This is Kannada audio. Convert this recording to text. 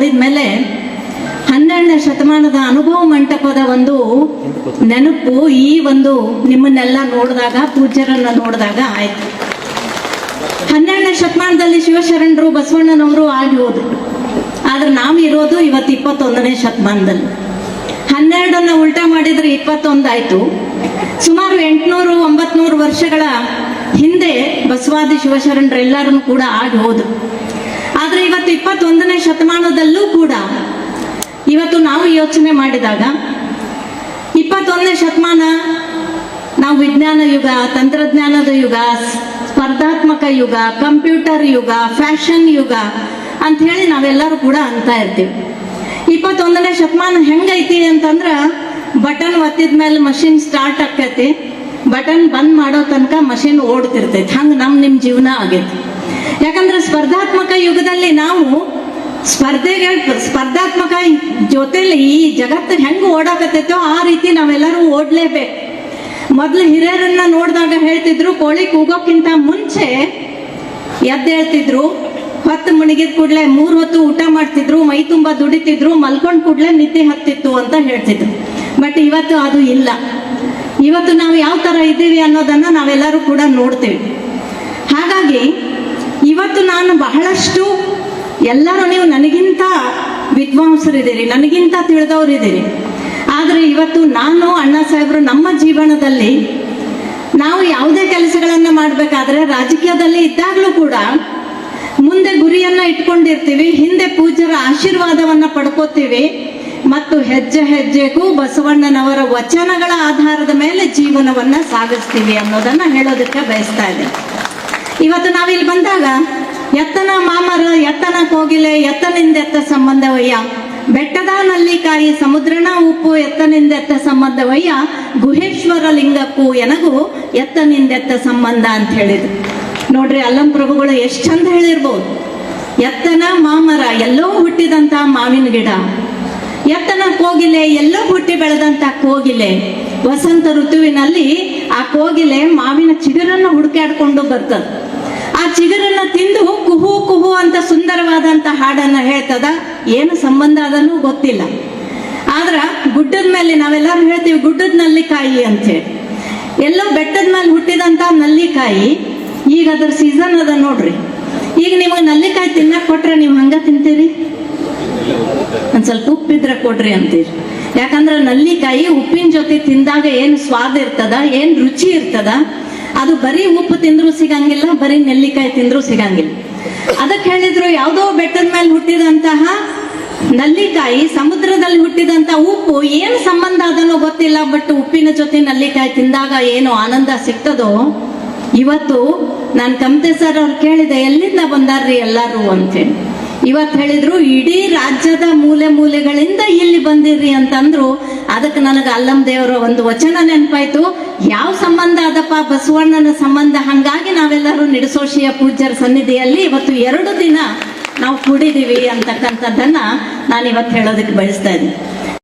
ನೋಡಿದ ಮೇಲೆ 12ನೇ ಶತಮಾನದ ಅನುಭವ ಮಂಟಪದ ಒಂದು ನೆನಪು ಈ ಒಂದು ನಿಮ್ಮನ್ನೆಲ್ಲ ನೋಡಿದಾಗ, ಪೂಜ್ಯರನ್ನ ನೋಡಿದಾಗ ಆಯ್ತು. 12ನೇ ಶತಮಾನದಲ್ಲಿ ಶಿವಶರಣರು ಬಸವಣ್ಣನವರು ಆಗಿ ಹೋದ್ರು. ಆದ್ರೆ ನಾವು ಇರೋದು ಇವತ್ತು 21ನೇ ಶತಮಾನದಲ್ಲಿ. 12ಅನ್ನ ಉಲ್ಟಾ ಮಾಡಿದ್ರೆ 21 ಆಯ್ತು. ಸುಮಾರು 800-900 ವರ್ಷಗಳ ಹಿಂದೆ ಬಸವಾದಿ ಶಿವಶರಣರೆಲ್ಲರನ್ನು ಕೂಡ ಆಗಿ ಹೋದ್ರು. ಆದ್ರೆ ಇವತ್ತು 21ನೇ ಶತಮಾನದಲ್ಲೂ ಕೂಡ ಇವತ್ತು ನಾವು ಯೋಚನೆ ಮಾಡಿದಾಗ 21ನೇ ಶತಮಾನ ನಾವು ವಿಜ್ಞಾನ ಯುಗ, ತಂತ್ರಜ್ಞಾನದ ಯುಗ, ಸ್ಪರ್ಧಾತ್ಮಕ ಯುಗ, ಕಂಪ್ಯೂಟರ್ ಯುಗ, ಫ್ಯಾಷನ್ ಯುಗ ಅಂತ ಹೇಳಿ ನಾವೆಲ್ಲರೂ ಕೂಡ ಅಂತ ಇರ್ತೀವಿ. 21ನೇ ಶತಮಾನ ಹೆಂಗೈತಿ ಅಂತಂದ್ರ ಬಟನ್ ಒತ್ತಿದ ಮೇಲೆ ಮಷಿನ್ ಸ್ಟಾರ್ಟ್ ಆಕೈತಿ, ಬಟನ್ ಬಂದ್ ಮಾಡೋ ತನಕ ಮಷಿನ್ ಓಡ್ತಿರ್ತೈತಿ. ಹಂಗ ನಿಮ್ ಜೀವನ ಆಗೈತಿ. ಯಾಕಂದ್ರೆ ಸ್ಪರ್ಧಾತ್ಮಕ ಯುಗದಲ್ಲಿ ನಾವು ಸ್ಪರ್ಧಾತ್ಮಕ ಜೊತೆಲಿ ಈ ಜಗತ್ತು ಹೆಂಗ್ ಓಡಾಕತ್ತೈತೋ ಆ ರೀತಿ ನಾವೆಲ್ಲರೂ ಓಡ್ಲೇಬೇಕು. ಮೊದ್ಲು ಹಿರಿಯರನ್ನ ನೋಡಿದಾಗ ಹೇಳ್ತಿದ್ರು, ಕೋಳಿ ಕೂಗೋಕ್ಕಿಂತ ಮುಂಚೆ ಎದ್ದೇಳ್ತಿದ್ರು, ಹೊತ್ತು ಮುಣಿಗಿದ ಕೂಡ್ಲೆ 3 ಹೊತ್ತು ಊಟ ಮಾಡ್ತಿದ್ರು, ಮೈ ತುಂಬಾ ದುಡಿತಿದ್ರು, ಮಲ್ಕೊಂಡ್ ಕೂಡ್ಲೆ ನಿದ್ದೆ ಹತ್ತಿತ್ತು ಅಂತ ಹೇಳ್ತಿದ್ರು. ಬಟ್ ಇವತ್ತು ಅದು ಇಲ್ಲ. ಇವತ್ತು ನಾವು ಯಾವ ತರ ಇದ್ದೀವಿ ಅನ್ನೋದನ್ನ ನಾವೆಲ್ಲರೂ ಕೂಡ ನೋಡ್ತೀವಿ. ಹಾಗಾಗಿ ಇವತ್ತು ನಾನು ಬಹಳಷ್ಟು, ಎಲ್ಲರೂ ನೀವು ನನಗಿಂತ ವಿದ್ವಾಂಸರಿದ್ದೀರಿ, ನನಗಿಂತ ತಿಳಿದವರಿದ್ದೀರಿ. ಆದ್ರೆ ಇವತ್ತು ನಾನು, ಅಣ್ಣ ಸಾಹೇಬರು, ನಮ್ಮ ಜೀವನದಲ್ಲಿ ನಾವು ಯಾವುದೇ ಕೆಲಸಗಳನ್ನ ಮಾಡ್ಬೇಕಾದ್ರೆ ರಾಜಕೀಯದಲ್ಲಿ ಇದ್ದಾಗ್ಲೂ ಕೂಡ ಮುಂದೆ ಗುರಿಯನ್ನ ಇಟ್ಕೊಂಡಿರ್ತೀವಿ, ಹಿಂದೆ ಪೂಜ್ಯರ ಆಶೀರ್ವಾದವನ್ನ ಪಡ್ಕೋತೀವಿ ಮತ್ತು ಹೆಜ್ಜೆ ಹೆಜ್ಜೆಗೂ ಬಸವಣ್ಣನವರ ವಚನಗಳ ಆಧಾರದ ಮೇಲೆ ಜೀವನವನ್ನ ಸಾಗಿಸ್ತೀವಿ ಅನ್ನೋದನ್ನ ಹೇಳೋದಕ್ಕೆ ಬಯಸ್ತಾ ಇದೆ. ಇವತ್ತು ನಾವಿಲ್ಲಿ ಬಂದಾಗ ಎತ್ತನ ಮಾಮರ, ಎತ್ತನ ಕೋಗಿಲೆ, ಎತ್ತನಿಂದೆತ್ತ ಸಂಬಂಧವಯ್ಯ, ಬೆಟ್ಟದ ನಲ್ಲಿಕಾಯಿ, ಸಮುದ್ರನ ಉಪ್ಪು, ಎತ್ತನಿಂದೆತ್ತ ಸಂಬಂಧವಯ್ಯ, ಗುಹೇಶ್ವರ ಲಿಂಗಕ್ಕೂ ಎನಗೂ ಎತ್ತನಿಂದೆತ್ತ ಸಂಬಂಧ ಅಂತ ಹೇಳಿದ್ರು. ನೋಡ್ರಿ, ಅಲ್ಲಂ ಪ್ರಭುಗಳು ಎಷ್ಟು ಚಂದ ಹೇಳಿರ್ಬೋದು. ಎತ್ತನ ಮಾಮರ, ಎಲ್ಲೋ ಹುಟ್ಟಿದಂತ ಮಾವಿನ ಗಿಡ, ಎತ್ತನ ಕೋಗಿಲೆ, ಎಲ್ಲೋ ಹುಟ್ಟಿ ಬೆಳೆದಂತ ಕೋಗಿಲೆ. ವಸಂತ ಋತುವಿನಲ್ಲಿ ಆ ಕೋಗಿಲೆ ಮಾವಿನ ಚಿಗುರನ್ನು ಹುಡುಕಾಡ್ಕೊಂಡು ಬರ್ತದ. ಆ ಚಿಗುರನ್ನ ತಿಂದು ಕುಹು ಕುಹು ಅಂತ ಸುಂದರವಾದಂತ ಹಾಡನ್ನ ಹೇಳ್ತದ. ಏನು ಸಂಬಂಧ ಅದನ್ನು ಗೊತ್ತಿಲ್ಲ. ಆದ್ರ ಗುಡ್ಡದ ಮೇಲೆ ನಾವೆಲ್ಲರೂ ಹೇಳ್ತೀವಿ ಗುಡ್ಡದ ನಲ್ಲಿಕಾಯಿ ಅಂತ ಹೇಳಿ. ಎಲ್ಲೋ ಬೆಟ್ಟದ ಮೇಲೆ ಹುಟ್ಟಿದಂತ ನಲ್ಲಿಕಾಯಿ, ಈಗ ಅದ್ರ ಸೀಸನ್ ಅದ ನೋಡ್ರಿ. ಈಗ ನಿಮಗೆ ನಲ್ಲಿಕಾಯಿ ತಿನ್ನಕ್ ಕೊಟ್ರೆ ನೀವು ಹಂಗ ತಿಂತೀರಿ? ಒಂದ್ ಸ್ವಲ್ಪ ಉಪ್ಪಿದ್ರೆ ಕೊಡ್ರಿ ಅಂತೀರಿ. ಯಾಕಂದ್ರೆ ನಲ್ಲಿಕಾಯಿ ಉಪ್ಪಿನ ಜೊತೆ ತಿಂದಾಗ ಏನ್ ಸ್ವಾದ ಇರ್ತದ, ಏನ್ ರುಚಿ ಇರ್ತದ, ಅದು ಬರೀ ಉಪ್ಪು ತಿಂದ್ರು ಸಿಗಂಗಿಲ್ಲ, ಬರೀ ನೆಲ್ಲಿಕಾಯಿ ತಿಂದ್ರು ಸಿಗಂಗಿಲ್ಲ. ಅದಕ್ಕೆ ಹೇಳಿದ್ರು, ಯಾವುದೋ ಬೆಟ್ಟದ ಮೇಲೆ ಹುಟ್ಟಿದಂತಹ ನಲ್ಲಿಕಾಯಿ, ಸಮುದ್ರದಲ್ಲಿ ಹುಟ್ಟಿದಂತ ಉಪ್ಪು, ಏನು ಸಂಬಂಧ ಅದನ್ನೋ ಗೊತ್ತಿಲ್ಲ. ಬಟ್ ಉಪ್ಪಿನ ಜೊತೆ ನಲ್ಲಿಕಾಯಿ ತಿಂದಾಗ ಏನು ಆನಂದ ಸಿಗ್ತದೋ. ಇವತ್ತು ನಾನು ಕಮತೆ ಸರ್ ಅವ್ರು ಕೇಳಿದೆ, ಎಲ್ಲಿಂದ ಬಂದಾರ್ರಿ ಎಲ್ಲಾರು ಅಂತೇಳಿ. ಇವತ್ತು ಹೇಳಿದ್ರು, ಇಡೀ ರಾಜ್ಯದ ಮೂಲೆ ಮೂಲೆಗಳಿಂದ ಇಲ್ಲಿ ಬಂದಿರ್ರಿ ಅಂತಂದ್ರು. ಅದಕ್ಕೆ ನನಗೆ ಅಲ್ಲಂ ದೇವರ ಒಂದು ವಚನ ನೆನಪಾಯ್ತು. ಯಾವ ಸಂಬಂಧ ಅದಪ್ಪ? ಬಸವಣ್ಣನ ಸಂಬಂಧ. ಹಂಗಾಗಿ ನಾವೆಲ್ಲರೂ ನಿಡಸೋಶಿಯ ಪೂಜ್ಯರ ಸನ್ನಿಧಿಯಲ್ಲಿ ಇವತ್ತು 2 ದಿನ ನಾವು ಕೂಡಿದೀವಿ ಅಂತಕ್ಕಂಥದ್ದನ್ನ ನಾನು ಇವತ್ತು ಹೇಳೋದಕ್ಕೆ ಬಯಸ್ತಾ ಇದ್ದೀನಿ.